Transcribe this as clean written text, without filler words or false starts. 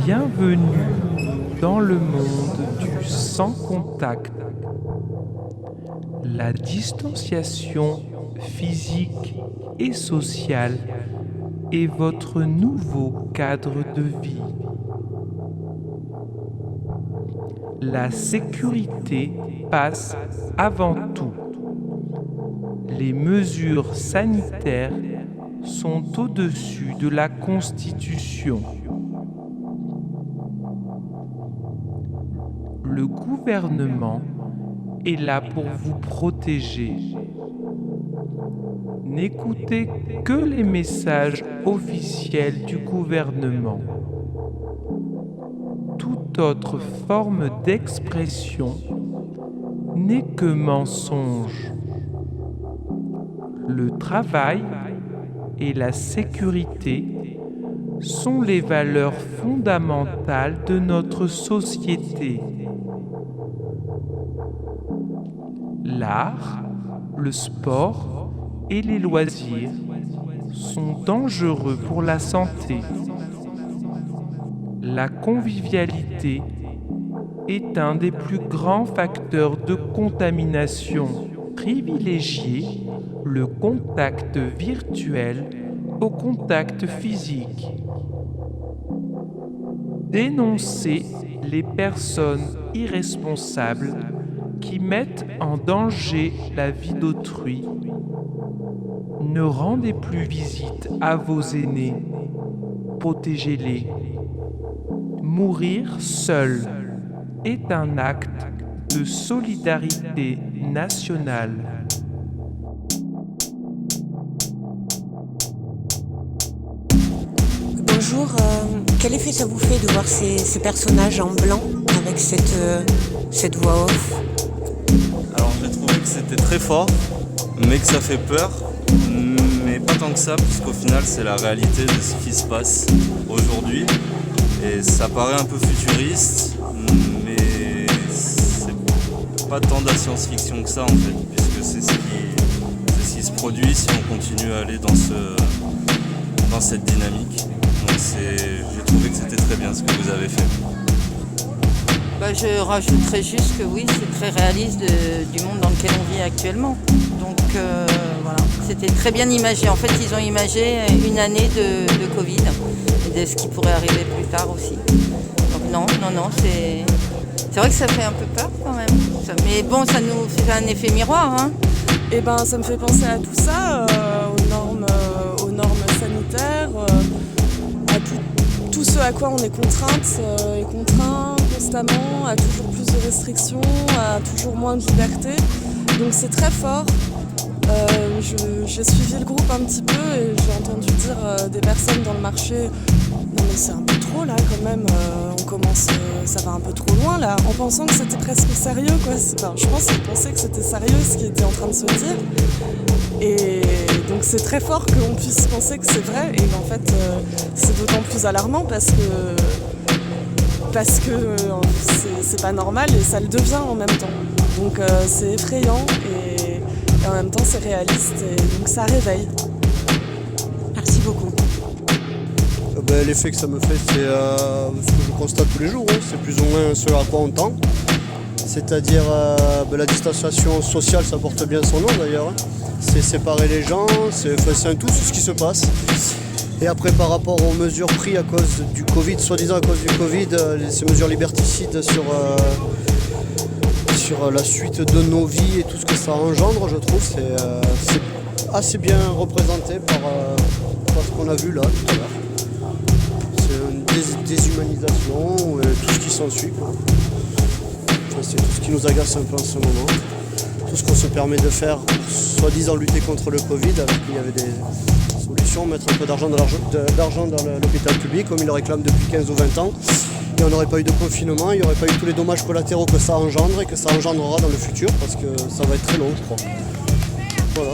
Bienvenue dans le monde du sans contact. La distanciation physique et sociale est votre nouveau cadre de vie. La sécurité passe avant tout. Les mesures sanitaires sont au-dessus de la Constitution. Le gouvernement est là pour vous protéger. N'écoutez que les messages officiels du gouvernement. Toute autre forme d'expression n'est que mensonge. Le travail et la sécurité sont les valeurs fondamentales de notre société. L'art, le sport et les loisirs sont dangereux pour la santé. La convivialité est un des plus grands facteurs de contamination. Privilégiez le contact virtuel au contact physique. Dénoncez les personnes irresponsables qui mettent en danger la vie d'autrui. Ne rendez plus visite à vos aînés. Protégez-les. Mourir seul est un acte de solidarité nationale. Bonjour, quel effet ça vous fait de voir ces personnages en blanc avec cette voix off? Alors j'ai trouvé que c'était très fort, mais que ça fait peur, mais pas tant que ça, puisqu'au final c'est la réalité de ce qui se passe aujourd'hui. Et ça paraît un peu futuriste, mais c'est pas tant de la science-fiction que ça en fait, puisque c'est ce qui se produit si on continue à aller dans cette dynamique. Donc j'ai trouvé que c'était très bien ce que vous avez fait. Je rajouterais juste que oui, c'est très réaliste du monde dans lequel on vit actuellement. Donc voilà, c'était très bien imagé. En fait, ils ont imagé une année de Covid et de ce qui pourrait arriver plus tard aussi. Donc non, c'est vrai que ça fait un peu peur quand même. Mais bon, ça nous fait un effet miroir. Hein. Et ça me fait penser à tout ça, aux normes sanitaires, à tout ce à quoi on est contraint constamment, à toujours plus de restrictions, à toujours moins de liberté. Donc c'est très fort. J'ai suivi le groupe un petit peu et j'ai entendu dire des personnes dans le marché: non mais c'est un peu trop là quand même, ça va un peu trop loin là, en pensant que c'était presque sérieux quoi. Je pense qu'ils pensaient que c'était sérieux ce qui était en train de se dire. Et donc c'est très fort qu'on puisse penser que c'est vrai, et en fait c'est d'autant plus alarmant parce que c'est pas normal et ça le devient en même temps. Donc c'est effrayant et en même temps c'est réaliste, et donc ça réveille. Merci beaucoup. L'effet que ça me fait, c'est ce que je constate tous les jours, c'est plus ou moins ce à quoi on tend. C'est-à-dire la distanciation sociale, ça porte bien son nom d'ailleurs. C'est séparer les gens, c'est un tout ce qui se passe. Et après, par rapport aux mesures prises à cause du Covid, soi-disant à cause du Covid, ces mesures liberticides sur la suite de nos vies et tout ce que ça engendre, je trouve, c'est assez bien représenté par ce qu'on a vu là tout à l'heure. C'est une déshumanisation et tout ce qui s'ensuit, quoi. C'est tout ce qui nous agace un peu en ce moment. Tout ce qu'on se permet de faire, soi-disant lutter contre le Covid, alors qu'il y avait des solutions, mettre un peu d'argent dans l'hôpital public, comme il le réclame depuis 15 ou 20 ans. Et on n'aurait pas eu de confinement, il n'y aurait pas eu tous les dommages collatéraux que ça engendre et que ça engendrera dans le futur, parce que ça va être très long, je crois. Voilà.